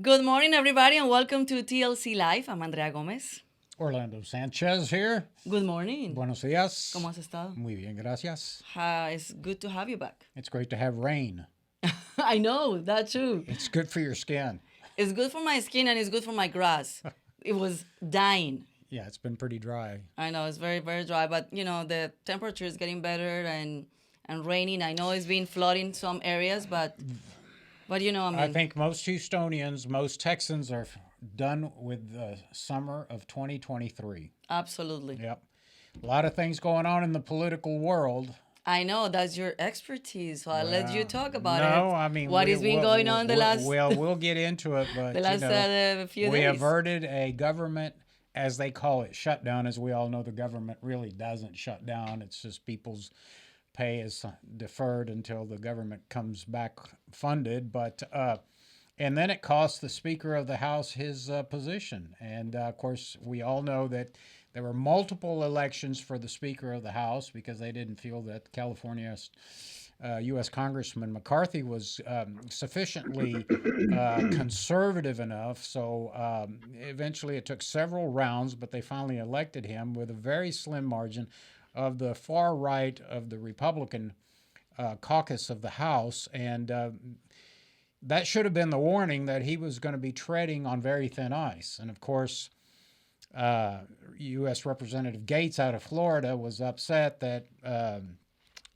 Good morning, everybody, and welcome to TLC Live. I'm Andrea Gomez. Orlando Sanchez here. Good morning. Buenos días. ¿Cómo has estado? Muy bien, gracias. It's good to have you back. It's great to have rain. I know, that's true. It's good for your skin. It's good for my skin and it's good for my grass. It was dying. Yeah, it's been pretty dry. I know, it's very, very dry, but the temperature is getting better and raining. I know it's been flooding some areas, but I think most Houstonians, most Texans are done with the summer of 2023. Absolutely. Yep. A lot of things going on in the political world. I know that's your expertise, so I'll let you talk about it. No, I mean, what has been going on the last Well, we'll get into it, but the last few we days. averted a government, as they call it, shutdown. As we all know, the government really doesn't shut down. It's just people's pay is deferred until the government comes back funded. But and then it cost the Speaker of the House his position. And of course, we all know that there were multiple elections for the Speaker of the House because they didn't feel that California's U.S. Congressman McCarthy was sufficiently conservative enough. So eventually it took several rounds, but they finally elected him with a very slim margin of the far right of the Republican caucus of the House. And that should have been the warning that he was going to be treading on very thin ice. And of course, U.S. Representative Gates out of Florida was upset that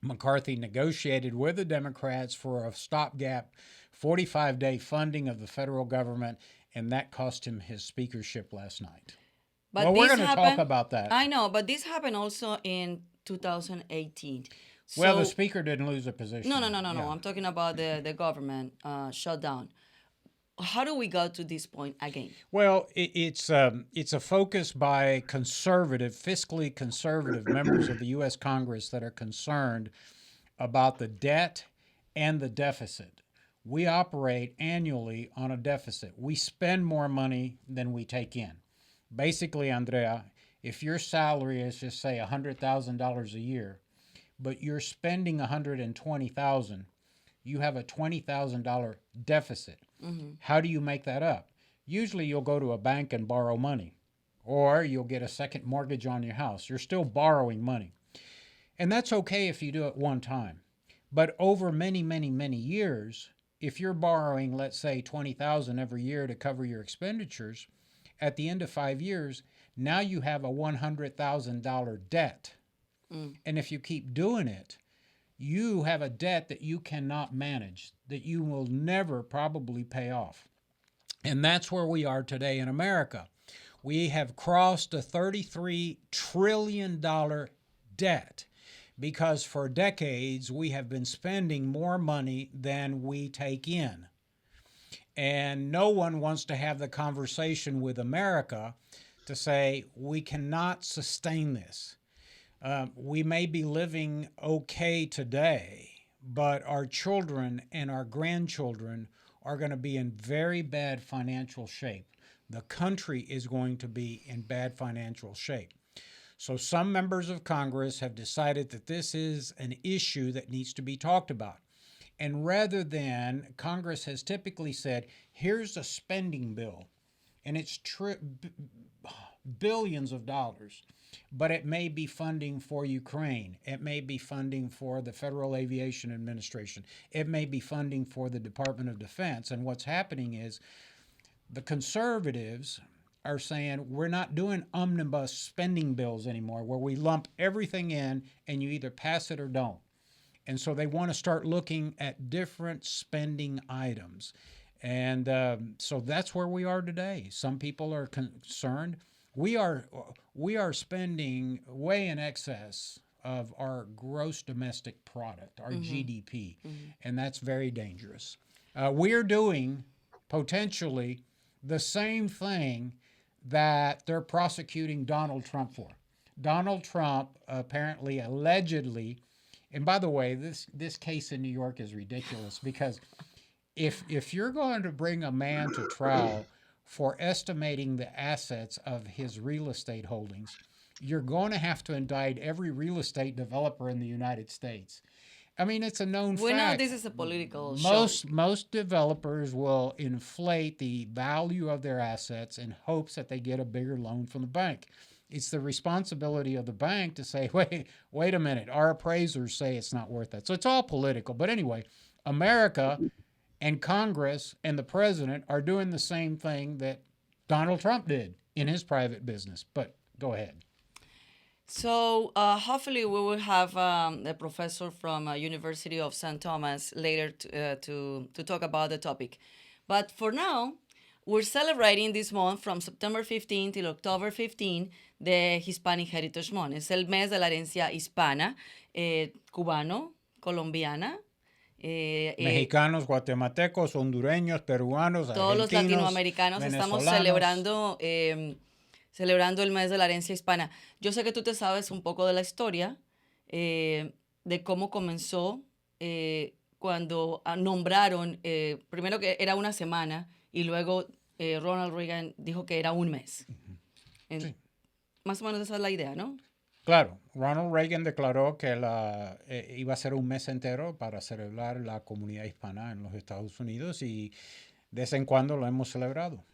McCarthy negotiated with the Democrats for a stopgap 45-day funding of the federal government, and that cost him his speakership last night. But well, we're going to talk about that. I know, but this happened also in 2018. Well, the speaker didn't lose a position. No. I'm talking about the government shutdown. How do we go to this point again? Well, it's a focus by fiscally conservative members of the U.S. Congress that are concerned about the debt and the deficit. We operate annually on a deficit. We spend more money than we take in. Basically, Andrea, if your salary is just say $100,000 a year, but you're spending $120,000, you have a $20,000 deficit. Mm-hmm. How do you make that up? Usually you'll go to a bank and borrow money, or you'll get a second mortgage on your house. You're still borrowing money. And that's okay if you do it one time. But over many, many, many years, if you're borrowing, let's say, $20,000 every year to cover your expenditures, at the end of 5 years, now you have a $100,000 debt. Mm. And if you keep doing it, you have a debt that you cannot manage, that you will never probably pay off. And that's where we are today in America. We have crossed a $33 trillion debt because for decades we have been spending more money than we take in. And no one wants to have the conversation with America to say, we cannot sustain this. We may be living okay today, but our children and our grandchildren are going to be in very bad financial shape. The country is going to be in bad financial shape. So some members of Congress have decided that this is an issue that needs to be talked about. And rather than, Congress has typically said, here's a spending bill, and it's billions of dollars, but it may be funding for Ukraine. It may be funding for the Federal Aviation Administration. It may be funding for the Department of Defense. And what's happening is the conservatives are saying, we're not doing omnibus spending bills anymore, where we lump everything in and you either pass it or don't. And so they want to start looking at different spending items. And so that's where we are today. Some people are concerned. We are spending way in excess of our gross domestic product, our GDP, and that's very dangerous. We're doing potentially the same thing that they're prosecuting Donald Trump for. Donald Trump apparently, allegedly, and by the way, this case in New York is ridiculous because if you're going to bring a man to trial for estimating the assets of his real estate holdings, you're going to have to indict every real estate developer in the United States. I mean, it's a known We know fact. this is a political show. Most developers will inflate the value of their assets in hopes that they get a bigger loan from the bank. It's the responsibility of the bank to say, wait a minute, our appraisers say it's not worth that. So it's all political. But anyway, America and Congress and the president are doing the same thing that Donald Trump did in his private business. But go ahead. So hopefully we will have a professor from University of St. Thomas later to talk about the topic. But for now, we're celebrating this month from September 15 till October 15, the Hispanic Heritage Month. Es el mes de la herencia hispana, cubano, colombiana, Mexicanos, guatemaltecos, hondureños, peruanos, todos los argentinos, latinoamericanos estamos venezolanos. celebrando el mes de la herencia hispana. Yo sé que tú te sabes un poco de la historia de cómo comenzó cuando nombraron, primero que era una semana y luego Ronald Reagan dijo que era un mes. Sí. Más o menos esa es la idea, ¿no? Claro, Ronald Reagan declaró que iba a ser un mes entero para celebrar la comunidad hispana en los Estados Unidos y de vez en cuando lo hemos celebrado.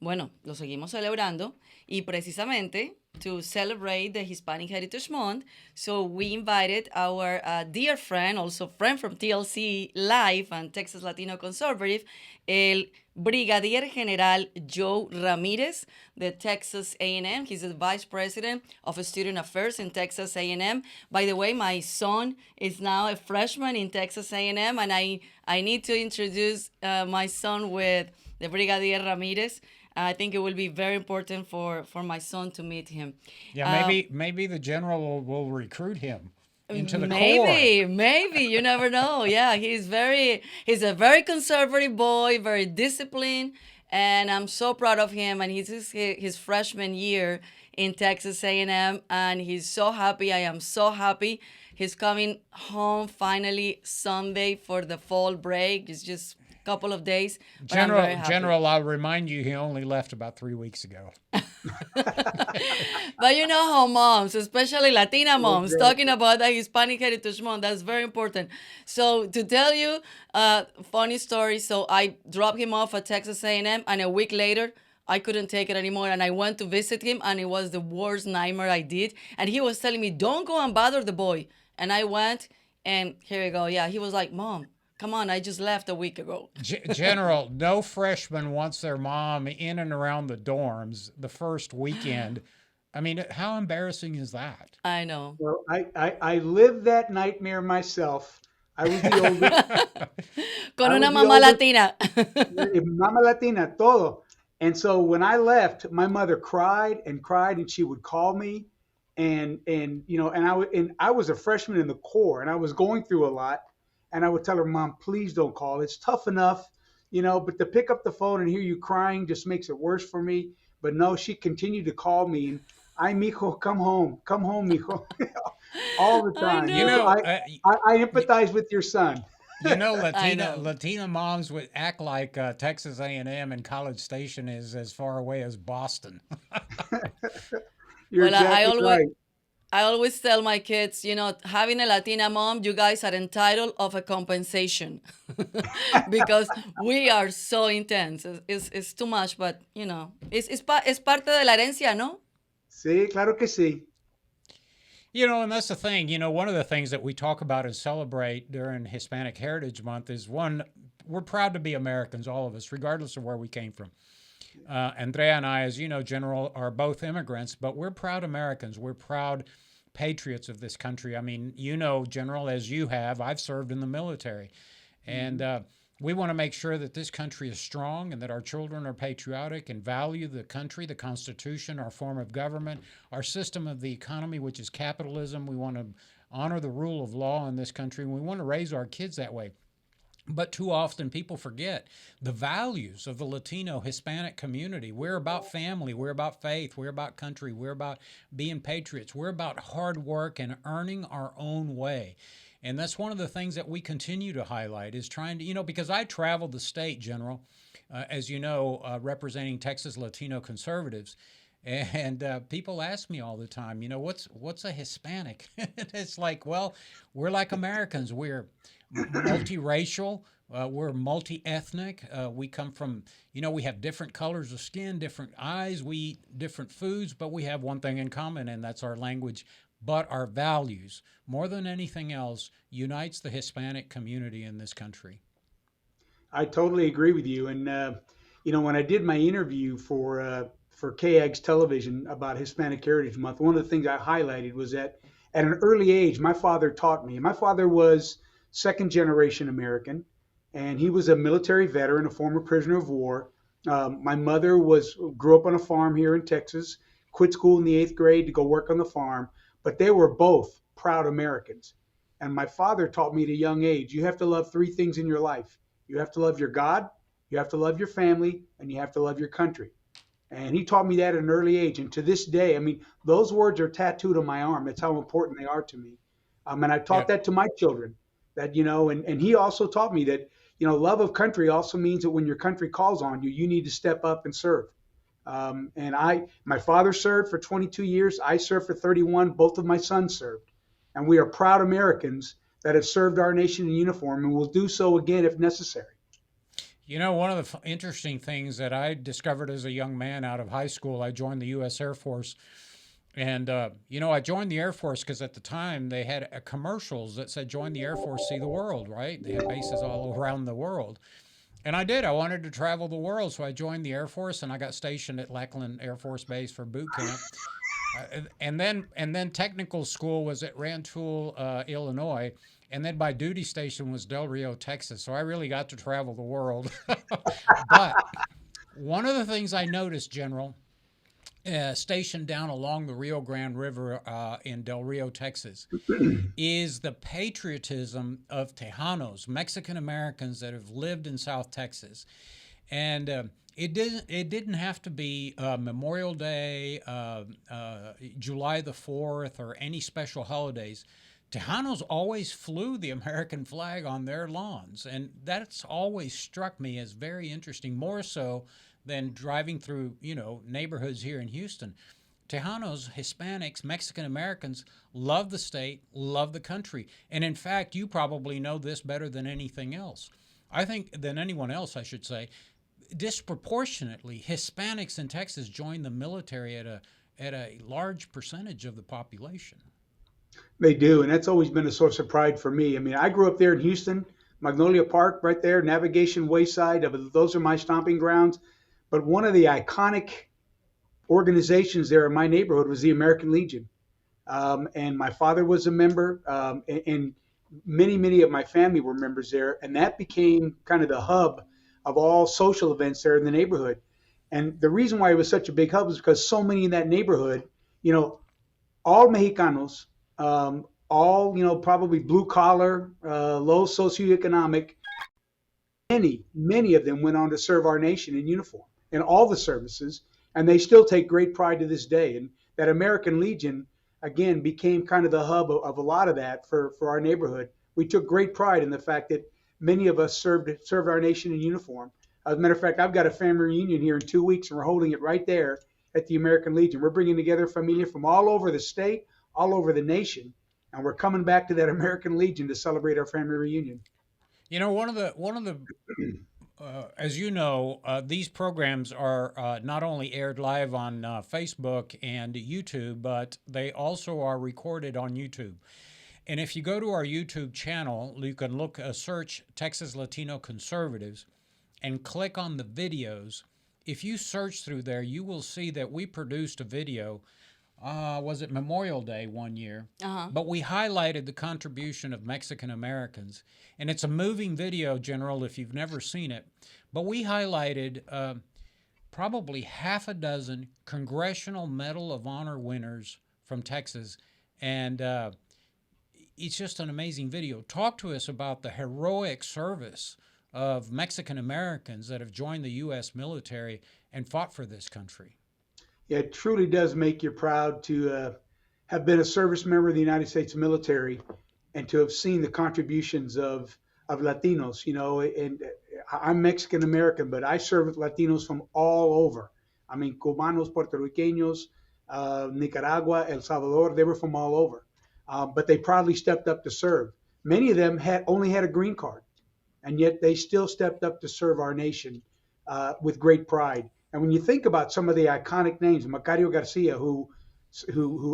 Bueno, lo seguimos celebrando y precisamente to celebrate the Hispanic Heritage Month, so we invited our dear friend, also friend from TLC Live and Texas Latino Conservative, el Brigadier General Joe Ramirez, the Texas A&M. He's the Vice President of Student Affairs in Texas A&M. By the way, my son is now a freshman in Texas A&M, and I need to introduce my son with the Brigadier Ramirez. I think it will be very important for my son to meet him. Yeah, maybe the general will recruit him into the maybe, Corps. Maybe, you never know. Yeah, he's a very conservative boy, very disciplined, and I'm so proud of him. And he's his freshman year in Texas A&M, and he's so happy. I am so happy. He's coming home finally Sunday for the fall break. It's just couple of days. General, I'll remind you, he only left about 3 weeks ago. But you know how moms, especially Latina moms, talking about the Hispanic Heritage Month, that's very important. So to tell you a funny story, so I dropped him off at Texas A&M, and a week later, I couldn't take it anymore, and I went to visit him, and it was the worst nightmare I did. And he was telling me, don't go and bother the boy. And I went, and here we go. Yeah, he was like, Mom, come on, I just left a week ago. General, no freshman wants their mom in and around the dorms the first weekend. I mean, how embarrassing is that? I know. Well, I lived that nightmare myself. I was the oldest. Con una mamá latina. Mama Latina, todo. And so when I left, my mother cried, and she would call me. And I was a freshman in the Corps, and I was going through a lot. And I would tell her, Mom, please don't call. It's tough enough, but to pick up the phone and hear you crying just makes it worse for me. But no, she continued to call me. Ay, mijo, come home, mijo. All the time. I empathize with your son. Latina moms would act like Texas A&M and College Station is as far away as Boston. You're exactly right. I always tell my kids, having a Latina mom, you guys are entitled of a compensation because we are so intense. It's too much, but, es parte de la herencia, ¿no? Sí, claro que sí. And that's the thing. One of the things that we talk about and celebrate during Hispanic Heritage Month is, one, we're proud to be Americans, all of us, regardless of where we came from. Andrea and I, as you know, General, are both immigrants, but we're proud Americans. We're proud patriots of this country. I mean, General, as you have, I've served in the military. And we want to make sure that this country is strong and that our children are patriotic and value the country, the Constitution, our form of government, our system of the economy, which is capitalism. We want to honor the rule of law in this country, and we want to raise our kids that way. But too often people forget the values of the Latino Hispanic community. We're about family. We're about faith. We're about country. We're about being patriots. We're about hard work and earning our own way. And that's one of the things that we continue to highlight is trying to, because I traveled the state, General, as you know, representing Texas Latino Conservatives. And people ask me all the time, what's a Hispanic? It's like, well, we're like Americans. We're multiracial. We're multi-ethnic. We come from, we have different colors of skin, different eyes. We eat different foods, but we have one thing in common, and that's our language. But our values, more than anything else, unites the Hispanic community in this country. I totally agree with you. And when I did my interview for KAG's television about Hispanic Heritage Month, one of the things I highlighted was that at an early age, my father taught me. My father was second generation American, and he was a military veteran, a former prisoner of war. My mother grew up on a farm here in Texas, quit school in the eighth grade to go work on the farm, but they were both proud Americans. And my father taught me at a young age, you have to love three things in your life. You have to love your God, you have to love your family, and you have to love your country. And he taught me that at an early age. And to this day, I mean, those words are tattooed on my arm. That's how important they are to me. And I Yeah. taught that to my children that, and he also taught me that, love of country also means that when your country calls on you, you need to step up and serve. My father served for 22 years. I served for 31. Both of my sons served. And we are proud Americans that have served our nation in uniform and will do so again if necessary. One of the interesting things that I discovered as a young man out of high school, I joined the U.S. Air Force. And, I joined the Air Force because at the time they had commercials that said, join the Air Force, see the world, right? They have bases all around the world. And I did. I wanted to travel the world. So I joined the Air Force and I got stationed at Lackland Air Force Base for boot camp. And then technical school was at Rantoul, Illinois, and then my duty station was Del Rio, Texas. So I really got to travel the world. But one of the things I noticed, General, stationed down along the Rio Grande River in Del Rio, Texas, is the patriotism of Tejanos, Mexican Americans that have lived in South Texas. And it didn't have to be Memorial Day, July the 4th, or any special holidays. Tejanos always flew the American flag on their lawns, and that's always struck me as very interesting, more so than driving through, neighborhoods here in Houston. Tejanos, Hispanics, Mexican Americans love the state, love the country. And in fact, you probably know this better than anything else. I think than anyone else, I should say. Disproportionately, Hispanics in Texas join the military at a large percentage of the population. They do, and that's always been a source of pride for me. I mean, I grew up there in Houston, Magnolia Park, right there, Navigation Wayside. Those are my stomping grounds. But one of the iconic organizations there in my neighborhood was the American Legion. And my father was a member, and many of my family were members there. And that became kind of the hub of all social events there in the neighborhood. And the reason why it was such a big hub is because so many in that neighborhood, all Mexicanos, all, probably blue collar, low socioeconomic, many of them went on to serve our nation in uniform in all the services, and they still take great pride to this day. And that American Legion, again, became kind of the hub of a lot of that for our neighborhood. We took great pride in the fact that many of us served our nation in uniform. As a matter of fact, I've got a family reunion here in 2 weeks, and we're holding it right there at the American Legion. We're bringing together familia from all over the state, all over the nation, and we're coming back to that American Legion to celebrate our family reunion. One of the as you know, these programs are not only aired live on Facebook and YouTube, but they also are recorded on YouTube. And if you go to our YouTube channel, you can search Texas Latino Conservatives and click on the videos. If you search through there, you will see that we produced a video. Was it Memorial Day one year? But we highlighted the contribution of Mexican Americans. And it's a moving video, General, if you've never seen it. But we highlighted probably half a dozen Congressional Medal of Honor winners from Texas. And it's just an amazing video. Talk to us about the heroic service of Mexican Americans that have joined the U.S. military and fought for this country. Yeah, it truly does make you proud to have been a service member of the United States military and to have seen the contributions of Latinos. And I'm Mexican American, but I serve with Latinos from all over. I mean, Cubanos, Puerto Ricanos, Nicaragua, El Salvador, they were from all over. But they proudly stepped up to serve. Many of them had only had a green card, and yet they still stepped up to serve our nation with great pride. And when you think about some of the iconic names, Macario Garcia, who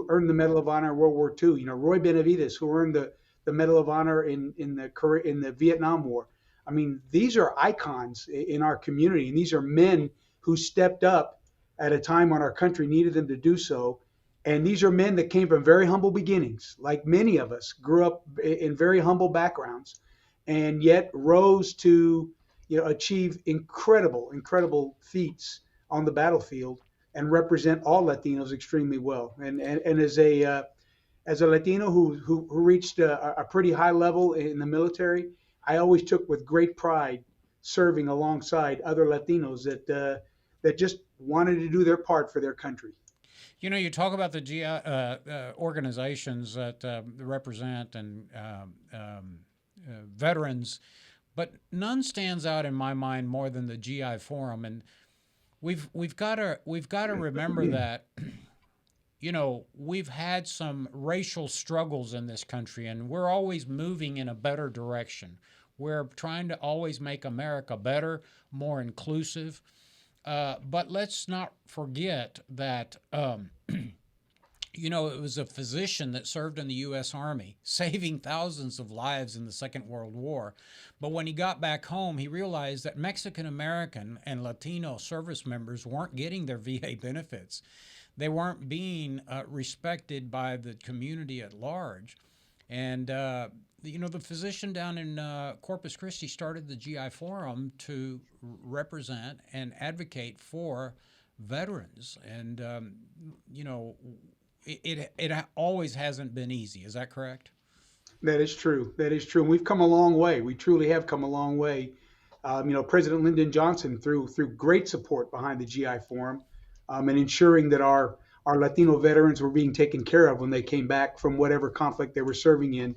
earned the Medal of Honor in World War II, Roy Benavides, who earned the Medal of Honor in the Vietnam War. I mean, these are icons in our community, and these are men who stepped up at a time when our country needed them to do so. And these are men that came from very humble beginnings, like many of us grew up in very humble backgrounds, and yet rose to achieve incredible feats on the battlefield and represent all Latinos extremely well. And as a Latino who reached a pretty high level in the military, I always took with great pride serving alongside other Latinos that just wanted to do their part for their country. You talk about the organizations that represent and veterans, but none stands out in my mind more than the GI Forum, and we've got to remember that we've had some racial struggles in this country, and we're always moving in a better direction. We're trying to always make America better, more inclusive. But let's not forget that, it was a physician that served in the U.S. Army, saving thousands of lives in the Second World War. But when he got back home, he realized that Mexican-American and Latino service members weren't getting their VA benefits. They weren't being respected by the community at large. And the physician down in Corpus Christi started the GI Forum to represent and advocate for veterans. And, it always hasn't been easy. Is that correct? That is true. That is true. And we've come a long way. We truly have come a long way. President Lyndon Johnson threw great support behind the GI Forum and ensuring that our Latino veterans were being taken care of when they came back from whatever conflict they were serving in.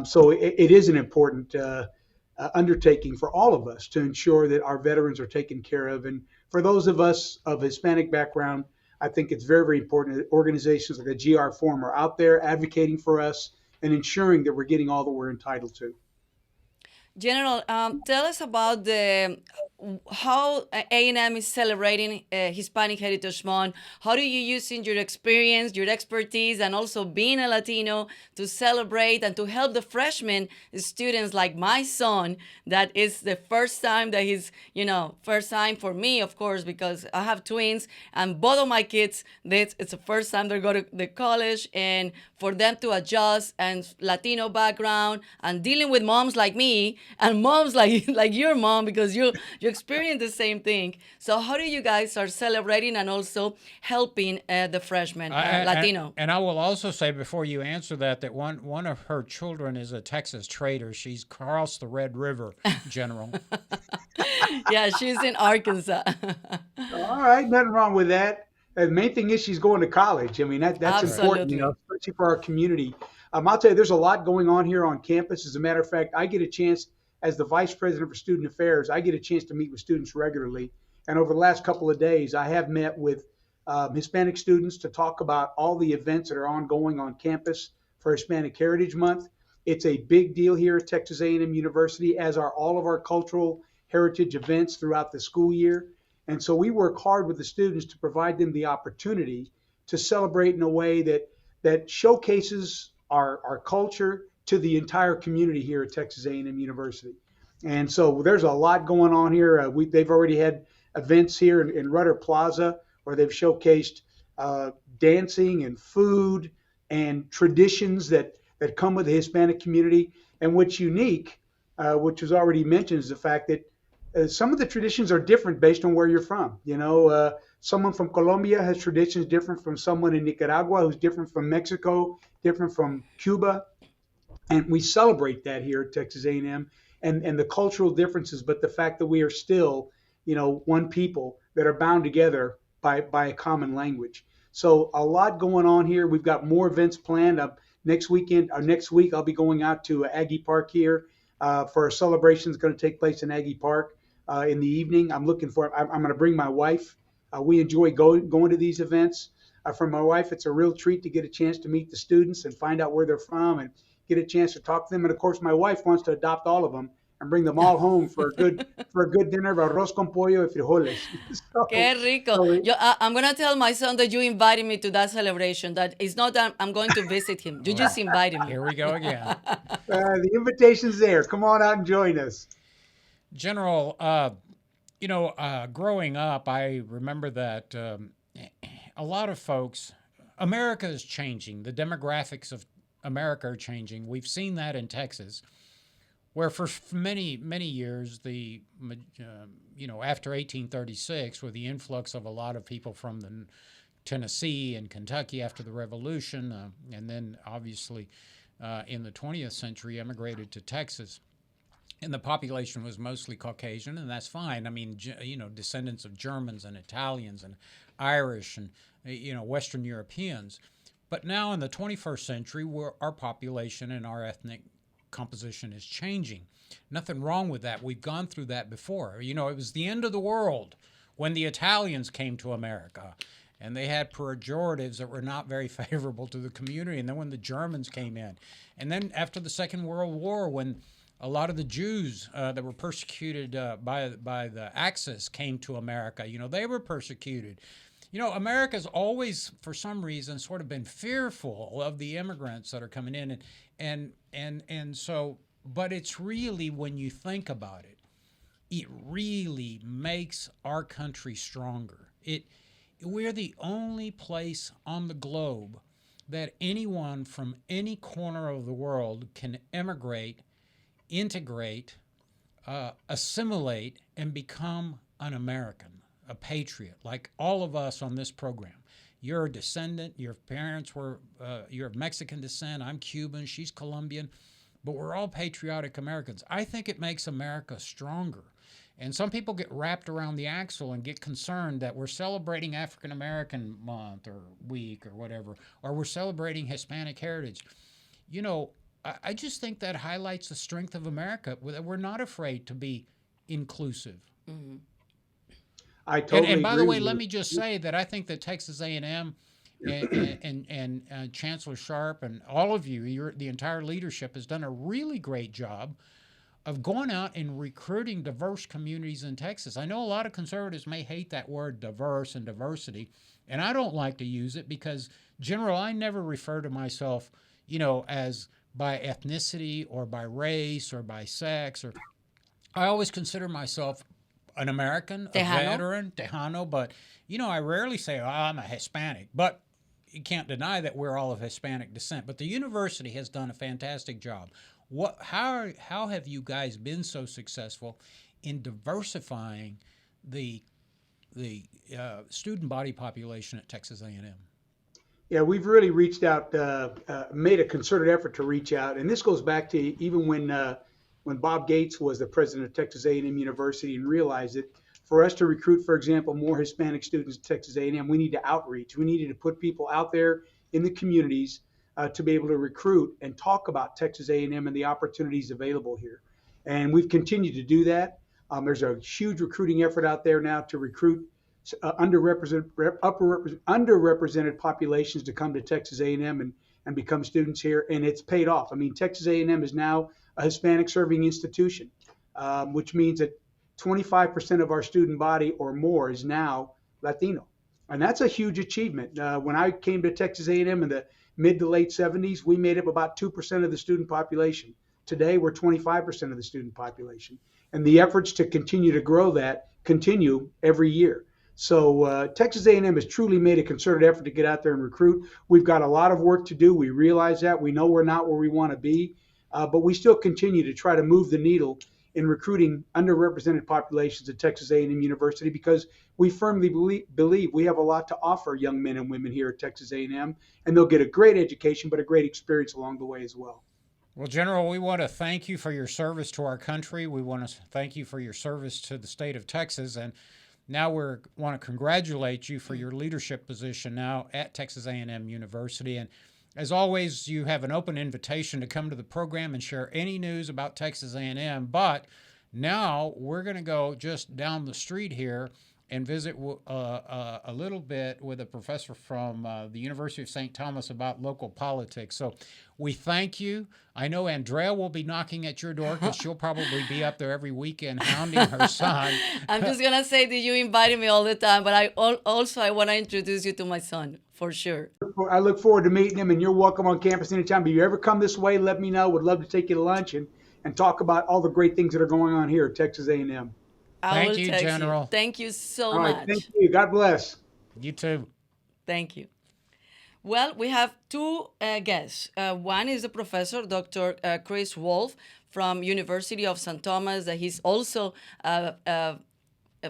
So it is an important undertaking for all of us to ensure that our veterans are taken care of. And for those of us of Hispanic background, I think it's very, very important that organizations like the GR Forum are out there advocating for us and ensuring that we're getting all that we're entitled to. General, tell us about how A&M is celebrating Hispanic Heritage Month. How do you use in your experience, your expertise, and also being a Latino to celebrate and to help the freshman students like my son, that is the first time that he's, first time for me, of course, because I have twins, and both of my kids, it's the first time they go to the college, and for them to adjust and Latino background and dealing with moms like me and moms like your mom, because you experience the same thing. So how do you guys are celebrating and also helping the freshmen Latino? And I will also say before you answer that one of her children is a Texas trader. She's crossed the Red River, General. Yeah, she's in Arkansas. All right, nothing wrong with that. The main thing is she's going to college. I mean, that's Absolutely important, especially for our community. I'll tell you, there's a lot going on here on campus. As a matter of fact, I get a chance, as the Vice President for Student Affairs, I get a chance to meet with students regularly. And over the last couple of days, I have met with Hispanic students to talk about all the events that are ongoing on campus for Hispanic Heritage Month. It's a big deal here at Texas A&M University, as are all of our cultural heritage events throughout the school year. And so we work hard with the students to provide them the opportunity to celebrate in a way that showcases our culture to the entire community here at Texas A&M University. And so there's a lot going on here. They've already had events here in Rudder Plaza where they've showcased dancing and food and traditions that come with the Hispanic community. And what's unique, which was already mentioned, is the fact that some of the traditions are different based on where you're from. Someone from Colombia has traditions different from someone in Nicaragua, who's different from Mexico, different from Cuba. And we celebrate that here at Texas A&M and the cultural differences, but the fact that we are still, one people that are bound together by a common language. So a lot going on here. We've got more events planned. Next week, I'll be going out to Aggie Park here for a celebration that's going to take place in Aggie Park in the evening. I'm going to bring my wife We enjoy going to these events. For my wife, it's a real treat to get a chance to meet the students and find out where they're from and get a chance to talk to them. And of course, my wife wants to adopt all of them and bring them all home for a good dinner of arroz con pollo y frijoles. Qué rico. So I'm going to tell my son that you invited me to that celebration, that it's not that I'm going to visit him. You just invited me. Here we go again. the invitation's there. Come on out and join us. General, growing up, I remember that a lot of folks, America is changing. The demographics of America are changing. We've seen that in Texas, where for many, many years, after 1836, with the influx of a lot of people from the Tennessee and Kentucky after the Revolution, and then obviously in the 20th century immigrated to Texas. And the population was mostly Caucasian, and that's fine. I mean, descendants of Germans and Italians and Irish and, Western Europeans. But now in the 21st century, our population and our ethnic composition is changing. Nothing wrong with that. We've gone through that before. It was the end of the world when the Italians came to America, and they had pejoratives that were not very favorable to the community. And then when the Germans came in, and then after the Second World War, when a lot of the Jews that were persecuted by the Axis came to America, they were persecuted. America's always, for some reason, sort of been fearful of the immigrants that are coming in, and so. But it's really, when you think about it, it really makes our country stronger. We're the only place on the globe that anyone from any corner of the world can emigrate, integrate, assimilate, and become an American, a patriot, like all of us on this program. You're a descendant, your parents you're of Mexican descent, I'm Cuban, she's Colombian, but we're all patriotic Americans. I think it makes America stronger. And some people get wrapped around the axle and get concerned that we're celebrating African American Month or Week or whatever, or we're celebrating Hispanic Heritage. I just think that highlights the strength of America. We're not afraid to be inclusive. Mm-hmm. I totally and by agree the way, with let you. me just say that I think that Texas A&M and Chancellor Sharp and all of you, the entire leadership, has done a really great job of going out and recruiting diverse communities in Texas. I know a lot of conservatives may hate that word diverse and diversity, and I don't like to use it because, General, I never refer to myself, as by ethnicity or by race or by sex. I always consider myself an American, a veteran, Tejano, but, I rarely say, I'm a Hispanic. But you can't deny that we're all of Hispanic descent. But the university has done a fantastic job. How have you guys been so successful in diversifying the student body population at Texas A&M? Yeah, we've really reached out, made a concerted effort to reach out, and this goes back to even when Bob Gates was the president of Texas A&M University and realized that for us to recruit, for example, more Hispanic students at Texas A&M, we need to outreach. We needed to put people out there in the communities to be able to recruit and talk about Texas A&M and the opportunities available here. And we've continued to do that. There's a huge recruiting effort out there now to recruit underrepresented populations to come to Texas A&M and become students here, and it's paid off. I mean, Texas A&M is now a Hispanic serving institution, which means that 25% of our student body or more is now Latino, and that's a huge achievement. When I came to Texas A&M in the mid to late 70s, we made up about 2% of the student population. Today, we're 25% of the student population, and the efforts to continue to grow that continue every year. So Texas A&M has truly made a concerted effort to get out there and recruit. We've got a lot of work to do. We realize that. We know we're not where we want to be, but we still continue to try to move the needle in recruiting underrepresented populations at Texas A&M University because we firmly believe we have a lot to offer young men and women here at Texas A&M, and they'll get a great education but a great experience along the way as well. Well, General, we want to thank you for your service to our country. We want to thank you for your service to the state of Texas, and now we want to congratulate you for your leadership position now at Texas A&M University. And as always, you have an open invitation to come to the program and share any news about Texas A&M. But now we're going to go just down the street here and visit a little bit with a professor from the University of St. Thomas about local politics. So we thank you. I know Andrea will be knocking at your door because she'll probably be up there every weekend hounding her son. I'm just gonna say that you invited me all the time, but I want to introduce you to my son for sure. I look forward to meeting him, and you're welcome on campus anytime. If you ever come this way, let me know. Would love to take you to lunch and talk about all the great things that are going on here at Texas A&M. Thank you, General. Thank you so All right, much. thank you. God bless. You too. Thank you. Well, we have two guests. One is the professor, Dr. Chris Wolfe from University of St. Thomas. He's also a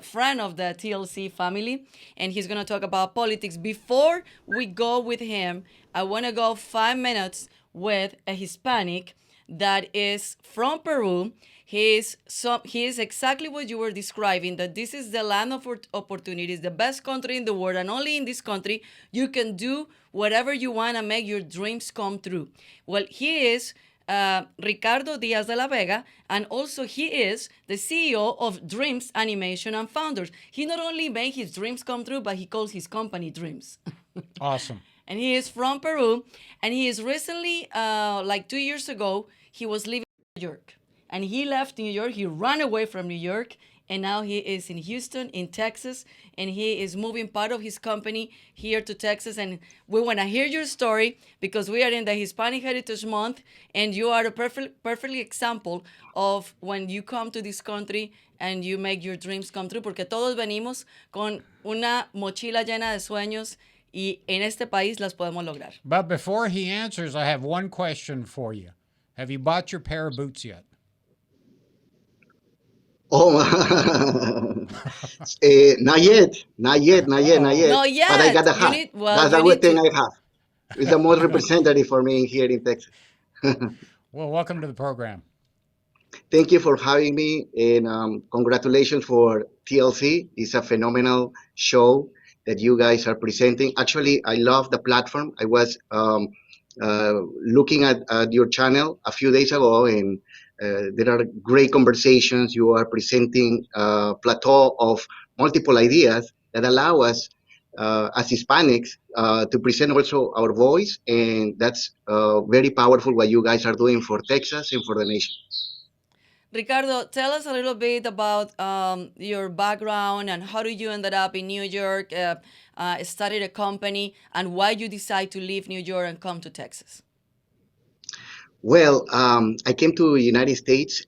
friend of the TLC family, and he's going to talk about politics. Before we go with him, I want to go 5 minutes with a Hispanic that is from Peru. He is exactly what you were describing, that this is the land of opportunities, the best country in the world, and only in this country you can do whatever you want and make your dreams come true. Well, he is Ricardo Diaz de la Vega, and also he is the CEO of Dreams Animation and Founders. He not only made his dreams come true, but he calls his company Dreams. Awesome. And he is from Peru, and he is recently, like 2 years ago, he was living in New York. And he left New York, he ran away from New York, and now he is in Houston, in Texas, and he is moving part of his company here to Texas. And we want to hear your story because we are in the Hispanic Heritage Month, and you are a perfect example of when you come to this country and you make your dreams come true, porque todos venimos con una mochila llena de sueños y en este país las podemos lograr. But before he answers, I have one question for you. Have you bought your pair of boots yet? Oh, not yet. Not yet. But I got the hat. That's a good thing I have. It's the most representative for me here in Texas. Well, welcome to the program. Thank you for having me, and congratulations for TLC. It's a phenomenal show that you guys are presenting. Actually, I love the platform. I was looking at your channel a few days ago, and there are great conversations. You are presenting a plateau of multiple ideas that allow us as Hispanics to present also our voice, and that's very powerful what you guys are doing for Texas and for the nation. Ricardo, tell us a little bit about your background and how did you ended up in New York, started a company, and why you decide to leave New York and come to Texas. Well, I came to the United States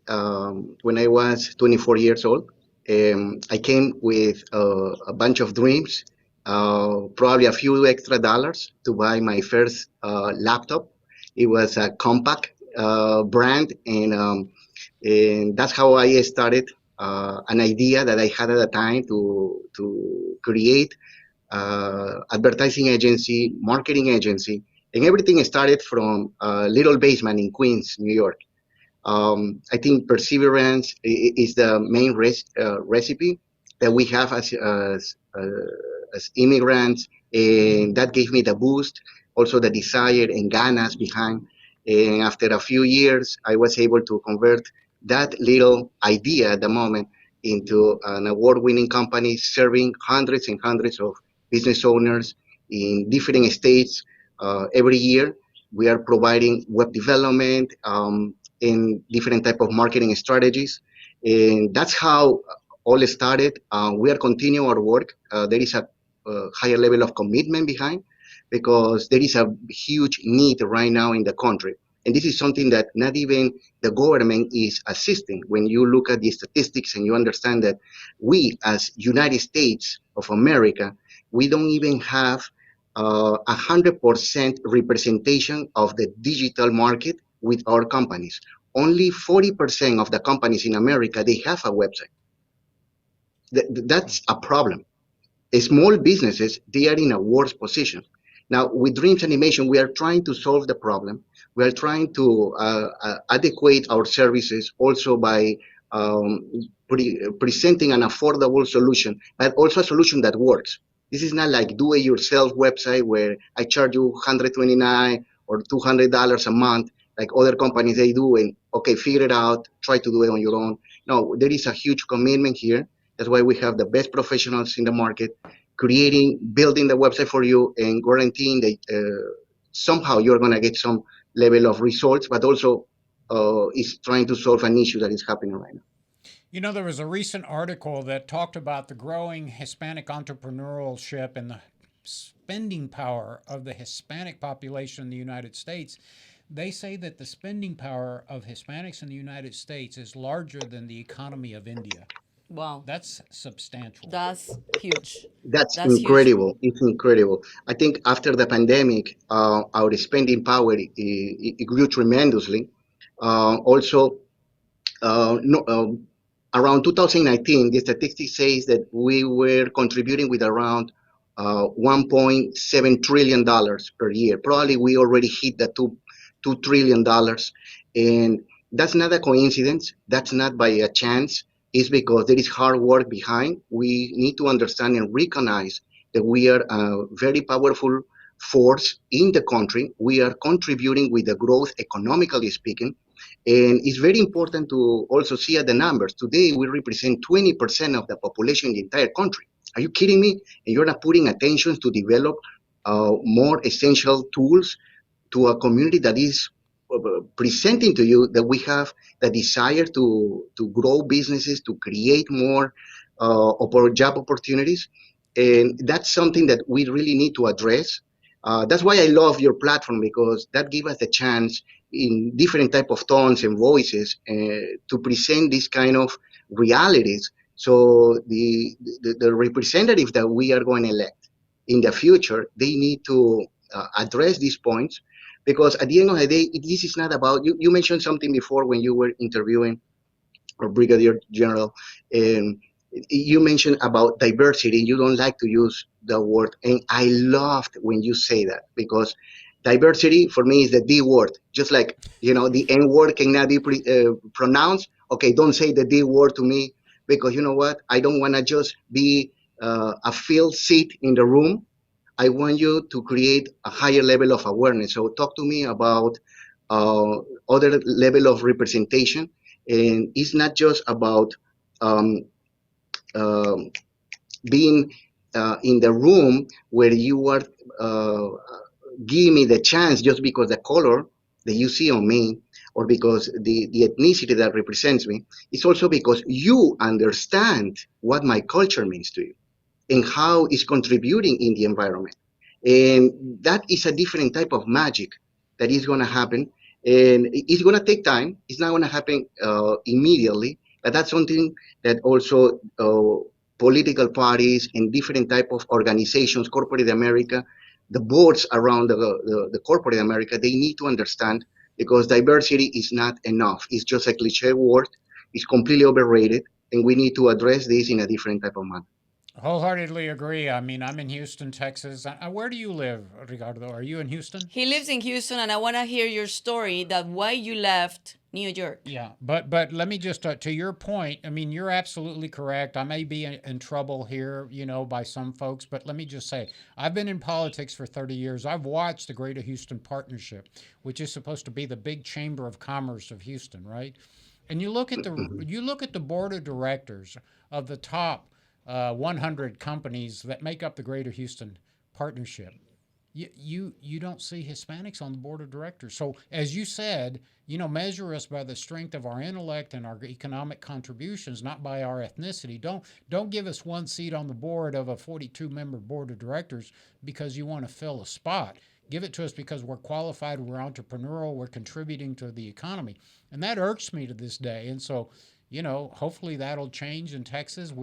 when I was 24 years old. I came with a bunch of dreams, probably a few extra dollars to buy my first laptop. It was a Compaq brand, and that's how I started an idea that I had at the time to create advertising agency, marketing agency. And everything started from a little basement in Queens, New York. I think perseverance is the main recipe that we have as immigrants, and that gave me the boost, also the desire and ganas behind. And after a few years, I was able to convert that little idea at the moment into an award-winning company serving hundreds and hundreds of business owners in different states. Every year, we are providing web development and different type of marketing strategies. And that's how all started. We are continuing our work. There is a higher level of commitment behind because there is a huge need right now in the country. And this is something that not even the government is assisting. When you look at the statistics and you understand that we as United States of America, we don't even have 100% representation of the digital market with our companies. Only 40% of the companies in America, they have a website. That's a problem. Small businesses, they are in a worse position. Now, with Dreams Animation, we are trying to solve the problem. We are trying to adequate our services also by presenting an affordable solution, but also a solution that works. This is not like do-it-yourself website where I charge you $129 or $200 a month, like other companies they do, and okay, figure it out, try to do it on your own. No, there is a huge commitment here, That's why we have the best professionals in the market, building the website for you and guaranteeing that somehow you're going to get some level of results, but also is trying to solve an issue that is happening right now. You know, there was a recent article that talked about the growing Hispanic entrepreneurship and the spending power of the Hispanic population in the United States. They say that the spending power of Hispanics in the United States is larger than the economy of India. Wow. That's substantial. That's huge. That's That's huge. incredible. It's incredible. I think after the pandemic, our spending power it grew tremendously. Also, no, around 2019, the statistics says that we were contributing with around $1.7 trillion per year. Probably we already hit the $2 trillion. And that's not a coincidence. That's not by a chance. It's because there is hard work behind. We need to understand and recognize that we are a very powerful force in the country. We are contributing with the growth, economically speaking. And it's very important to also see at the numbers. Today, we represent 20% of the population in the entire country. Are you kidding me? And you're not putting attention to develop more essential tools to a community that is presenting to you that we have the desire to grow businesses, to create more job opportunities. And that's something that we really need to address. That's why I love your platform, because that gives us the chance in different type of tones and voices to present these kind of realities. So the representatives that we are going to elect in the future, they need to address these points, because at the end of the day, this is not about, you mentioned something before when you were interviewing our Brigadier General, and you mentioned about diversity, and you don't like to use the word, and I loved when you say that, because diversity for me is the D word. Just like, the N word cannot be pronounced. Okay, don't say the D word to me, because you know what? I don't want to just be a filled seat in the room. I want you to create a higher level of awareness. So talk to me about other level of representation. And it's not just about being in the room where you are giving me the chance just because the color that you see on me, or because the ethnicity that represents me. It's also because you understand what my culture means to you and how it's contributing in the environment. And that is a different type of magic that is going to happen. And it's going to take time. It's not going to happen immediately. But that's something that also political parties and different type of organizations, corporate America, the boards around the corporate America, they need to understand, because diversity is not enough. It's just a cliche word. It's completely overrated. And we need to address this in a different type of manner. Wholeheartedly agree. I mean, I'm in Houston, Texas. Where do you live, Ricardo? Are you in Houston? He lives in Houston, and I want to hear your story, that why you left New York. Yeah, but let me just, to your point, I mean, you're absolutely correct. I may be in trouble here, by some folks, but let me just say, I've been in politics for 30 years. I've watched the Greater Houston Partnership, which is supposed to be the big chamber of commerce of Houston, right? And you look at the board of directors of the top 100 companies that make up the Greater Houston Partnership. You don't see Hispanics on the board of directors. So as you said, measure us by the strength of our intellect and our economic contributions, not by our ethnicity. Don't give us one seat on the board of a 42-member board of directors because you want to fill a spot. Give it to us because we're qualified, we're entrepreneurial, we're contributing to the economy. And that irks me to this day. And so, hopefully that'll change in Texas.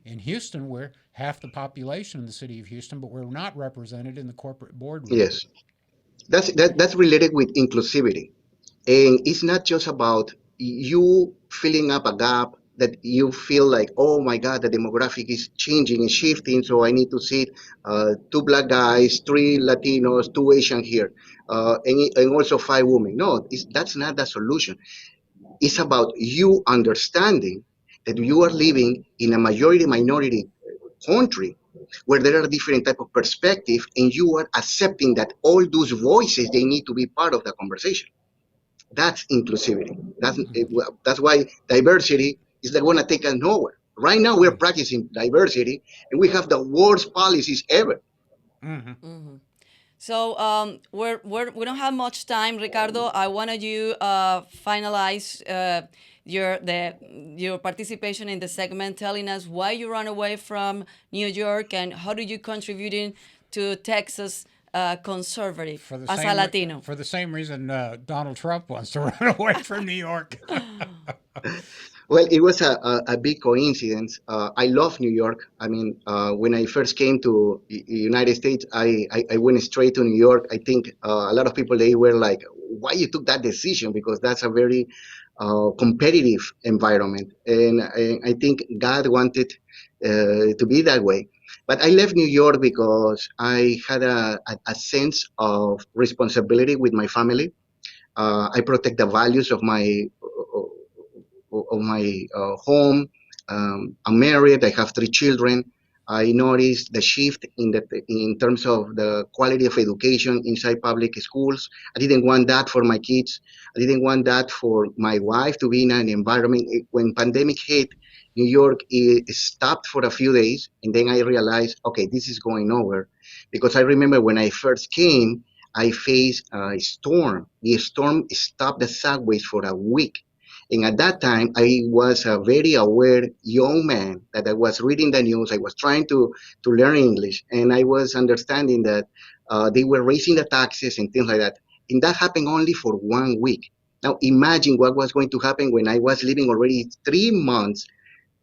In Houston, we're half the population in the city of Houston, but we're not represented in the corporate boardroom. Yes, that's related with inclusivity, and it's not just about you filling up a gap that you feel like, oh my God, the demographic is changing and shifting, so I need to see 2 black guys, 3 Latinos, 2 Asian here, and also 5 women. No, that's not the solution. It's about you understanding that you are living in a majority minority country where there are different type of perspective, and you are accepting that all those voices, they need to be part of the conversation. That's inclusivity. That's why diversity is not going to take us nowhere. Right now, we're practicing diversity, and we have the worst policies ever. So we don't have much time, Ricardo. I wanted you finalize your participation in the segment, telling us why you ran away from New York and how did you contributing to Texas conservative as a Latino. For the same reason Donald Trump wants to run away from New York. Well, it was a big coincidence. I love New York. I mean, when I first came to United States, I went straight to New York. I think a lot of people, they were like, why you took that decision? Because that's a very competitive environment. And I think God wanted to be that way. But I left New York because I had a sense of responsibility with my family. I protect the values of my home. I'm married. I have 3 children. I noticed the shift in terms of the quality of education inside public schools. I didn't want that for my kids. I didn't want that for my wife to be in an environment. When pandemic hit, New York, it stopped for a few days, and then I realized, okay, this is going over, because I remember when I first came, I faced a storm. The storm stopped the subways for a week. And at that time, I was a very aware young man that I was reading the news. I was trying to learn English, and I was understanding that they were raising the taxes and things like that. And that happened only for 1 week. Now, imagine what was going to happen when I was living already 3 months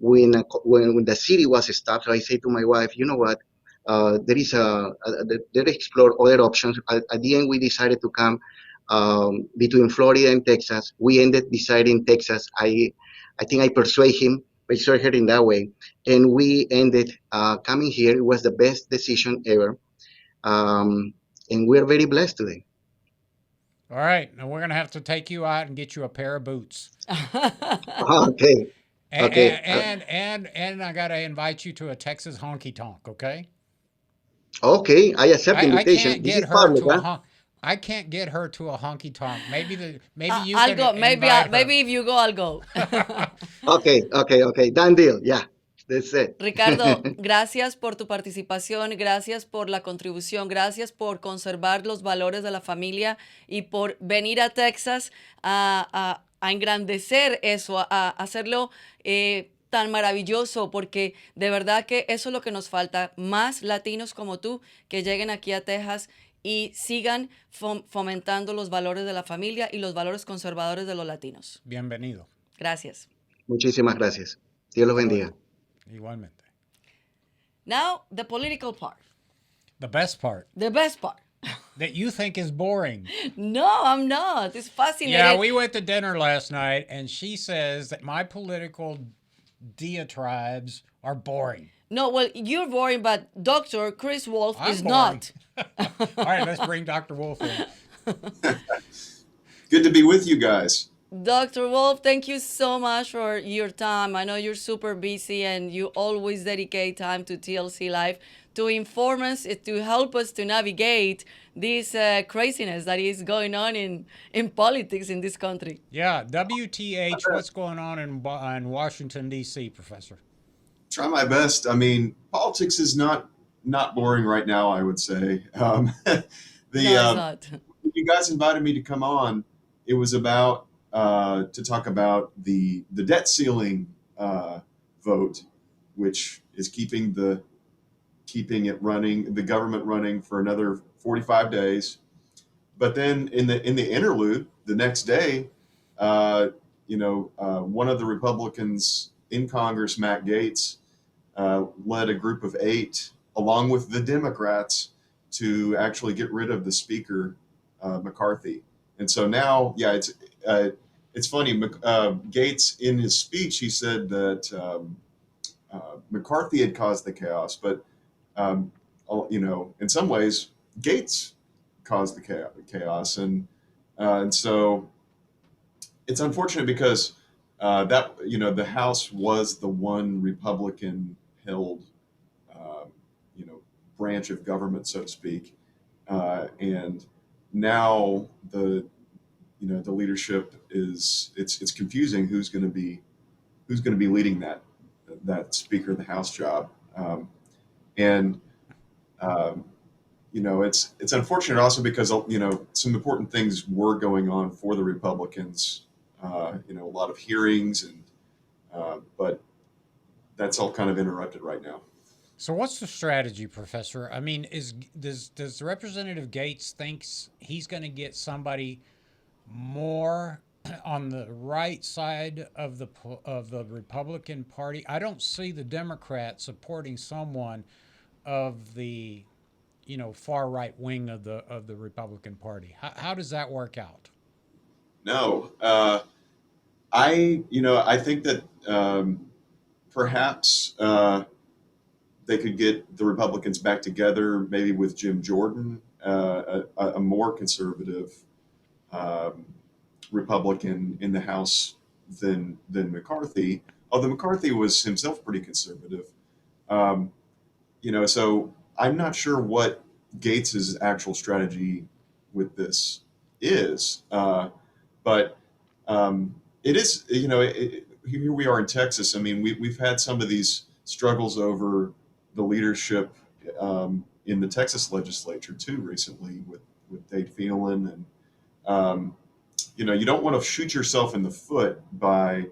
when the city was stopped. So I say to my wife, you know what? There explore other options. At the end, we decided to come between Florida and Texas. We ended deciding Texas. I think I persuade her in that way, and we ended coming here. It was the best decision ever, and we're very blessed today. All right, now we're going to have to take you out and get you a pair of boots. Okay. Okay. And I got to invite you to a Texas honky tonk, okay? Okay, I accept the invitation. Can't This get is her public, to huh? I can't get her to a honky tonk. Maybe you I'll can go. invite her. Maybe if you go, I'll go. Okay. Done deal. Yeah, that's it. Ricardo, gracias por tu participación, gracias por la contribución, gracias por conservar los valores de la familia y por venir a Texas a engrandecer eso, a hacerlo tan maravilloso, porque de verdad que eso es lo que nos falta, más latinos como tú que lleguen aquí a Texas y sigan fomentando los valores de la familia y los valores conservadores de los latinos. Bienvenido. Gracias. Muchísimas gracias. Dios los bendiga. Igualmente. Now, the political part. The best part. The best part. That you think is boring. No, I'm not. It's fascinating. Yeah, we went to dinner last night, and she says that my political diatribes are boring. No, well, you're boring, but Dr. Chris Wolfe is boring. not. All right, let's bring Dr. Wolfe in. Good to be with you guys. Dr. Wolfe, thank you so much for your time. I know you're super busy and you always dedicate time to TLC Live to inform us, to help us to navigate this craziness that is going on in politics in this country. Yeah, WTH, what's going on in Washington, D.C., Professor? Try my best. I mean, politics is not boring right now, I would say. No, it's not. You guys invited me to come on. It was about to talk about the debt ceiling vote, which is keeping it running, the government running for another 45 days. But then in the interlude, the next day, one of the Republicans in Congress, Matt Gaetz, led a group of 8, along with the Democrats, to actually get rid of the Speaker, McCarthy. And so now, yeah, it's funny. Gaetz, in his speech, he said that McCarthy had caused the chaos, but in some ways, Gaetz caused the chaos, and so it's unfortunate because the House was the one Republican held branch of government, so to speak, and now the leadership it's confusing who's going to be leading that that Speaker of the House job. And it's unfortunate also because some important things were going on for the Republicans. A lot of hearings, but that's all kind of interrupted right now. So what's the strategy, Professor? I mean, does Representative Gates thinks he's going to get somebody more on the right side of the Republican Party? I don't see the Democrats supporting someone of the far right wing of the Republican Party. How does that work out? No, I think that perhaps they could get the Republicans back together, maybe with Jim Jordan, a more conservative Republican in the House than McCarthy. Although McCarthy was himself pretty conservative, so I'm not sure what Gates's actual strategy with this is, but it is. Here we are in Texas. I mean, we've had some of these struggles over the leadership in the Texas legislature too recently with Dade Phelan, and you don't want to shoot yourself in the foot by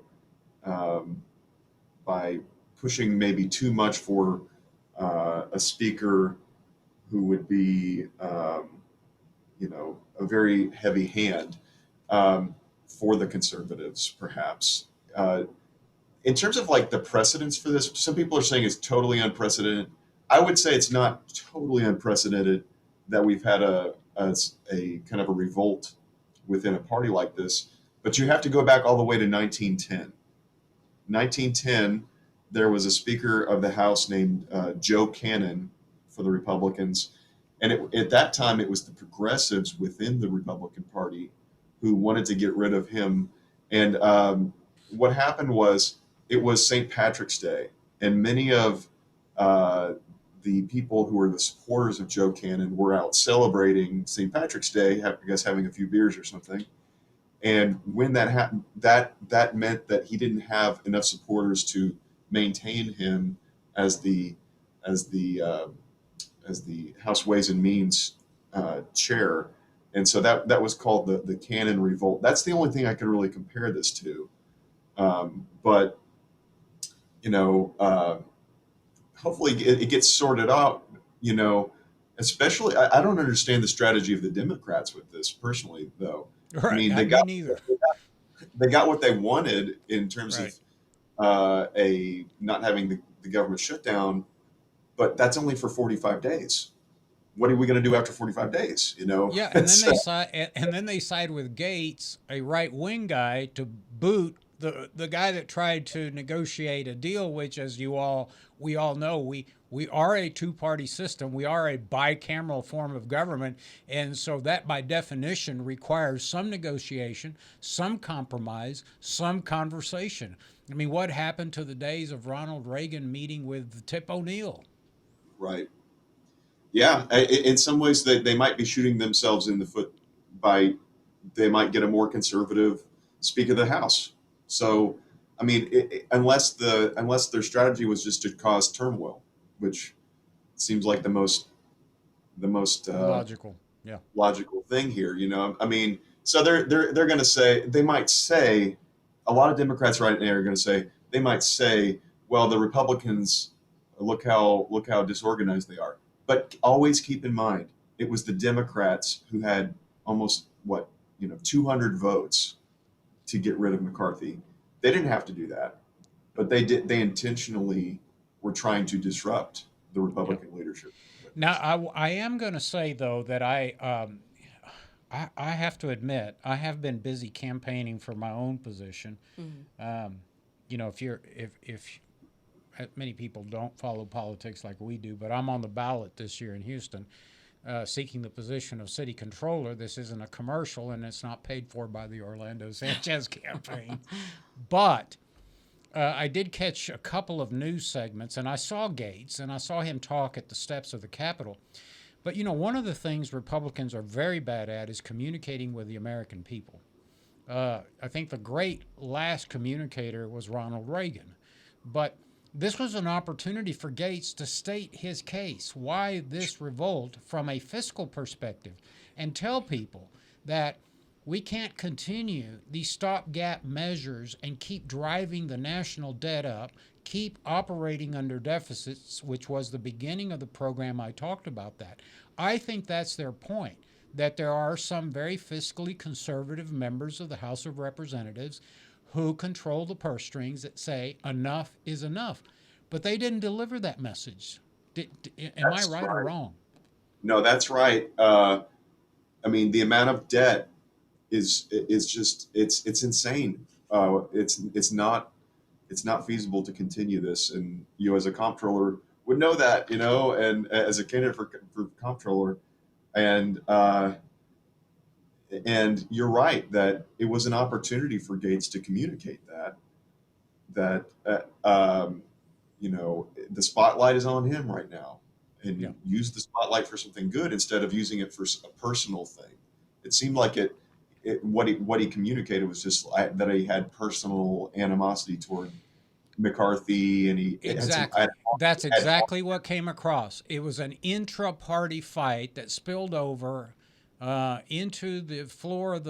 pushing maybe too much for a speaker who would be a very heavy hand for the conservatives, perhaps. In terms of like the precedents for this, some people are saying it's totally unprecedented. I would say it's not totally unprecedented that we've had a kind of a revolt within a party like this, but you have to go back all the way to 1910. 1910, there was a Speaker of the House named Joe Cannon for the Republicans, and at that time it was the progressives within the Republican Party who wanted to get rid of him. And what happened was it was St. Patrick's Day, and many of the people who were the supporters of Joe Cannon were out celebrating St. Patrick's Day, I guess having a few beers or something. And when that happened, that meant that he didn't have enough supporters to maintain him as the House Ways and Means chair, and so that was called the Cannon Revolt. That's the only thing I can really compare this to. But hopefully it gets sorted out. Especially I don't understand the strategy of the Democrats with this personally, though. Right. I mean, Me neither. they got what they wanted in terms Right. of not having the government shutdown, but that's only for 45 days. What are we going to do after 45 days? Yeah, and then they side with Gates, a right wing guy, to boot the guy that tried to negotiate a deal, which, as we all know, we are a two-party system. We are a bicameral form of government, and so that by definition requires some negotiation, some compromise, some conversation. I mean, what happened to the days of Ronald Reagan meeting with Tip O'Neill? Right. Yeah. In some ways, they might be shooting themselves in the foot they might get a more conservative Speaker of the House. So, I mean, unless their strategy was just to cause turmoil, which seems like the most Logical. Yeah. logical thing here. I mean, so they're going to say, they might say, a lot of Democrats right now are going to say, they might say, well, the Republicans, look how disorganized they are. But always keep in mind, it was the Democrats who had almost 200 votes to get rid of McCarthy. They didn't have to do that, but they did. They intentionally were trying to disrupt the Republican leadership. Now, I am going to say though that I have to admit I have been busy campaigning for my own position. If many people don't follow politics like we do, but I'm on the ballot this year in Houston, seeking the position of city controller. This isn't a commercial, and it's not paid for by the Orlando Sanchez campaign. But I did catch a couple of news segments, and I saw Gates, and I saw him talk at the steps of the Capitol. But, one of the things Republicans are very bad at is communicating with the American people. I think the great last communicator was Ronald Reagan. But This was an opportunity for Gates to state his case, why this revolt from a fiscal perspective, and tell people that we can't continue these stopgap measures and keep driving the national debt up, keep operating under deficits, which was the beginning of the program. I talked about that. I think that's their point, that there are some very fiscally conservative members of the House of Representatives who control the purse strings that say enough is enough. But they didn't deliver that message. Am I right or wrong? No, that's right. I mean, the amount of debt is just it's insane. It's not feasible to continue this, and you as a comptroller would know that, and as a candidate for comptroller, and you're right that it was an opportunity for Gates to communicate that the spotlight is on him right now, and Yeah. use the spotlight for something good instead of using it for a personal thing. It seemed like what he communicated was just that he had personal animosity toward McCarthy, and he had some. Exactly. That's exactly what came across. It was an intra-party fight that spilled over into the floor of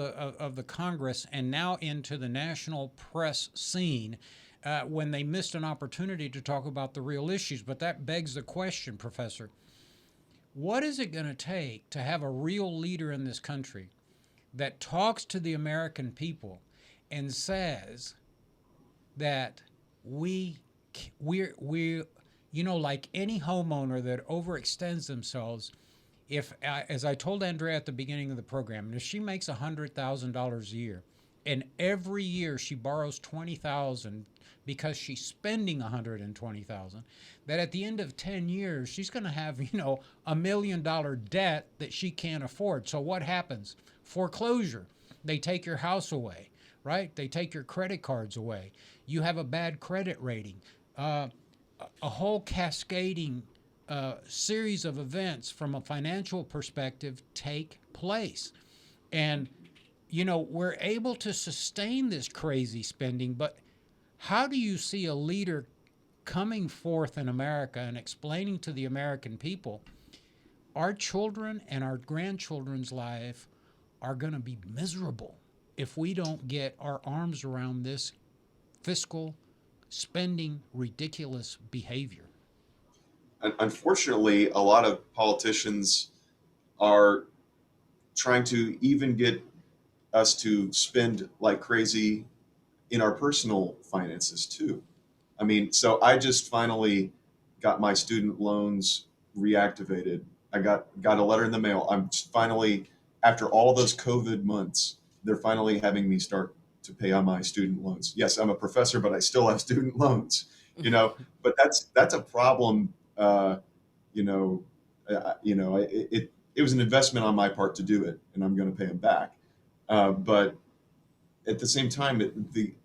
the Congress and now into the national press scene when they missed an opportunity to talk about the real issues. But that begs the question, Professor, what is it going to take to have a real leader in this country that talks to the American people and says that we're like any homeowner that overextends themselves, if as I told Andrea at the beginning of the program, if she makes $100,000 a year and every year she borrows $20,000 because she's spending $120,000, that at the end of 10 years she's going to have $1 million debt that she can't afford. So what happens? Foreclosure. They take your house away, right? They take your credit cards away. You have a bad credit rating. A whole cascading series of events from a financial perspective take place. And, we're able to sustain this crazy spending, but how do you see a leader coming forth in America and explaining to the American people our children and our grandchildren's life are going to be miserable if we don't get our arms around this fiscal spending ridiculous behavior? Unfortunately, a lot of politicians are trying to even get us to spend like crazy in our personal finances too. I mean, so I just finally got my student loans reactivated. I got a letter in the mail. I'm finally, after all those COVID months, they're finally having me start to pay on my student loans. Yes, I'm a professor, but I still have student loans. But that's a problem. You know, it was an investment on my part to do it, and I'm going to pay them back. But at the same time,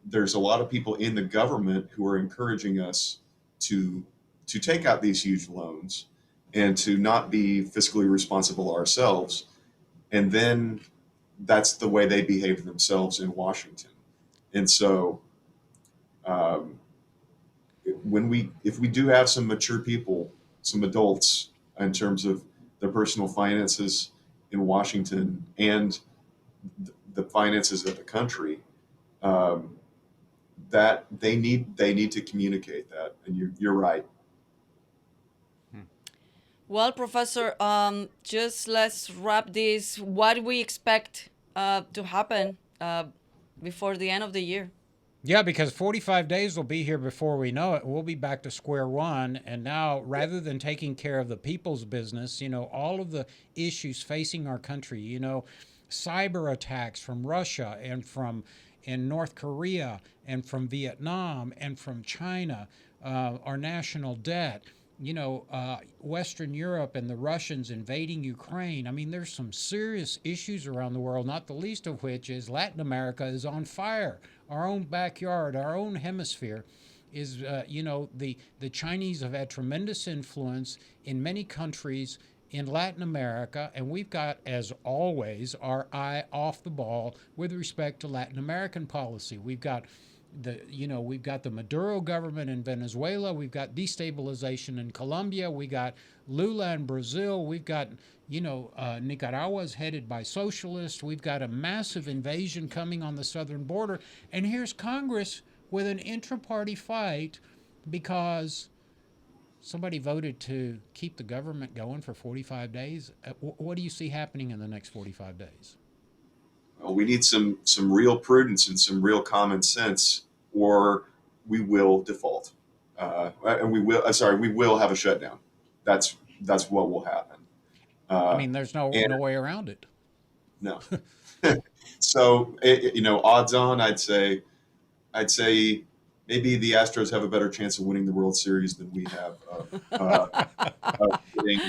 there's a lot of people in the government who are encouraging us to take out these huge loans and to not be fiscally responsible ourselves. And then that's the way they behave themselves in Washington. And so, if we do have some mature people, some adults in terms of their personal finances in Washington and the finances of the country, that they need to communicate that. And you're right. Well, Professor, just let's wrap this. What do we expect to happen before the end of the year? Yeah, because 45 days will be here before we know it. We'll be back to square one. And now, rather than taking care of the people's business, all of the issues facing our country, cyber attacks from Russia and from in North Korea and from Vietnam and from China, our national debt, Western Europe and the Russians invading Ukraine. I mean, there's some serious issues around the world, not the least of which is Latin America is on fire. Our own backyard, our own hemisphere is, the Chinese have had tremendous influence in many countries in Latin America, and we've got, as always, our eye off the ball with respect to Latin American policy. We've got we've got the Maduro government in Venezuela, we've got destabilization in Colombia, we got Lula in Brazil, we've got Nicaragua's headed by socialists, we've got a massive invasion coming on the southern border, and here's Congress with an intra-party fight because somebody voted to keep the government going for 45 days. What do you see happening in the next 45 days? Well, we need some real prudence and some real common sense, or we will default, and we will. Sorry, we will have a shutdown. That's what will happen. I mean, there's no way around it. No. So odds on, I'd say maybe the Astros have a better chance of winning the World Series than we have of getting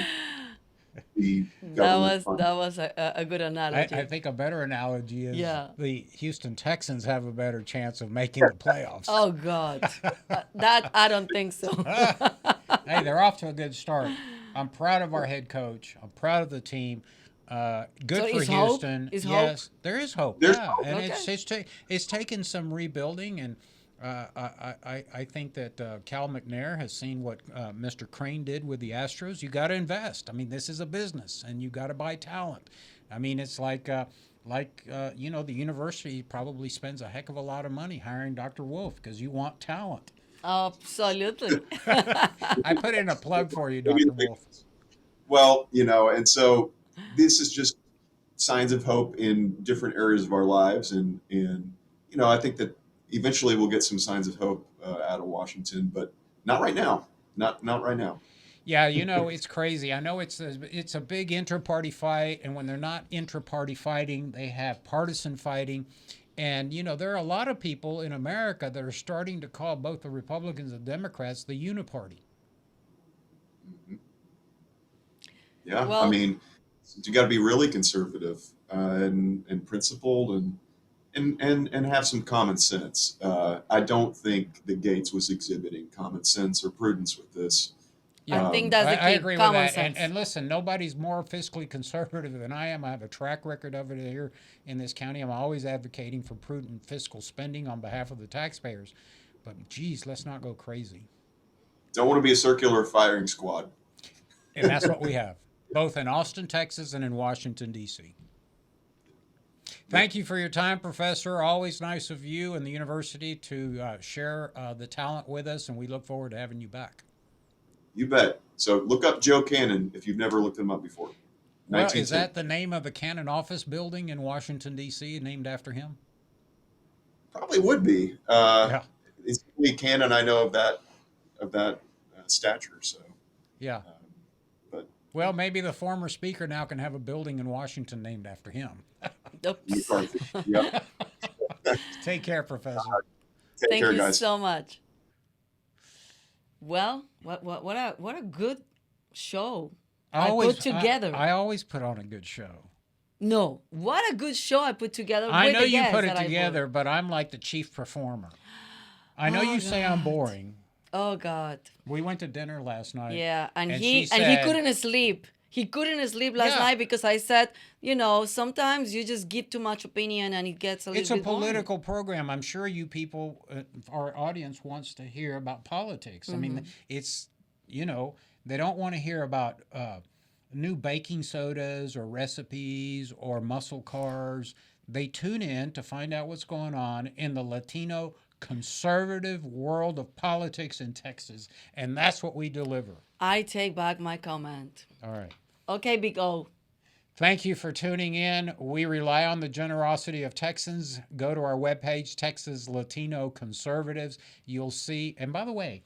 the government funding. That was a good analogy. I think a better analogy is the Houston Texans have a better chance of making the playoffs. Oh God, that I don't think so. Hey, they're off to a good start. I'm proud of our head coach. I'm proud of the team. Good for Houston. Yes, there is hope. There's yeah, hope. and Okay. it's taken some rebuilding, and I think that Cal McNair has seen what Mr. Crane did with the Astros. You got to invest. I mean, this is a business, and you got to buy talent. I mean, it's like the university probably spends a heck of a lot of money hiring Dr. Wolfe because you want talent. Absolutely. I put in a plug for you, Dr. Wolfe. Well, and so this is just signs of hope in different areas of our lives, and I think that eventually we'll get some signs of hope out of Washington, but not right now. Not right now. Yeah, it's crazy. I know it's a big inter-party fight, and when they're not intra-party fighting, they have partisan fighting. And, there are a lot of people in America that are starting to call both the Republicans and Democrats the uniparty. Mm-hmm. Yeah, Well, I mean, you got to be really conservative and principled and have some common sense. I don't think that Gates was exhibiting common sense or prudence with this. I think that's the key. I agree common with that. sense. And listen, nobody's more fiscally conservative than I am. I have a track record of it here in this county. I'm always advocating for prudent fiscal spending on behalf of the taxpayers. But, geez, let's not go crazy. Don't want to be a circular firing squad. And that's what we have, both in Austin, Texas, and in Washington, D.C. Thank you for your time, Professor. Always nice of you and the university to share the talent with us, and we look forward to having you back. You bet. So look up Joe Cannon if you've never looked him up before. Well, is that the name of the Cannon office building in Washington, D.C., named after him? Probably would be. Yeah. It's only Cannon I know of that stature. So yeah. But well, maybe the former speaker now can have a building in Washington named after him. Yep. Take care, Professor. Thank care, you guys. so much. Well, what a good show I put together. I always put on a good show. No, what a good show I put together. I with know the you guests put it that I together, brought. but I'm like the chief performer. I know you say I'm boring. Oh God. We went to dinner last night. Yeah, and she he said, couldn't sleep. He couldn't sleep last night because I said, sometimes you just give too much opinion and it gets a little bit It's a boring. political program. I'm sure you people, our audience wants to hear about politics. I mean, it's, they don't want to hear about new baking sodas or recipes or muscle cars. They tune in to find out what's going on in the Latino conservative world of politics in Texas, and that's what we deliver. I take back my comment. All right. Okay, Big O. Thank you for tuning in. We rely on the generosity of Texans. Go to our webpage, Texas Latino Conservatives. You'll see, and by the way,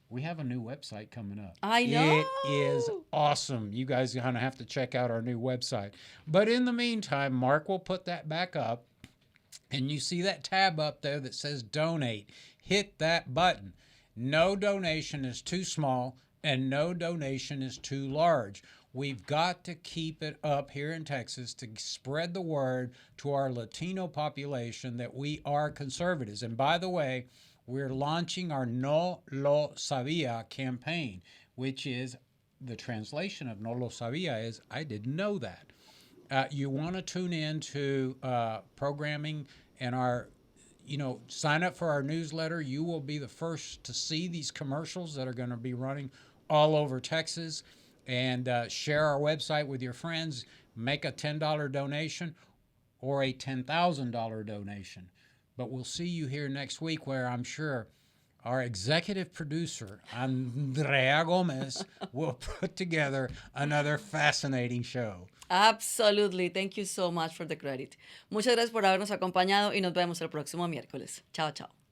we have a new website coming up. I know. It is awesome. You guys are going to have to check out our new website. But in the meantime, Mark will put that back up. And you see that tab up there that says donate. Hit that button. No donation is too small and no donation is too large. We've got to keep it up here in Texas to spread the word to our Latino population that we are conservatives. And by the way, we're launching our No Lo Sabía campaign, which is the translation of No Lo Sabía is I didn't know that. You want to tune in to programming and our sign up for our newsletter. You will be the first to see these commercials that are going to be running all over Texas. And share our website with your friends. Make a $10 donation or a $10,000 donation. But we'll see you here next week, where I'm sure our executive producer, Andrea Gomez, will put together another fascinating show. Absolutely. Thank you so much for the credit. Muchas gracias por habernos acompañado y nos vemos el próximo miércoles. Chao, chao.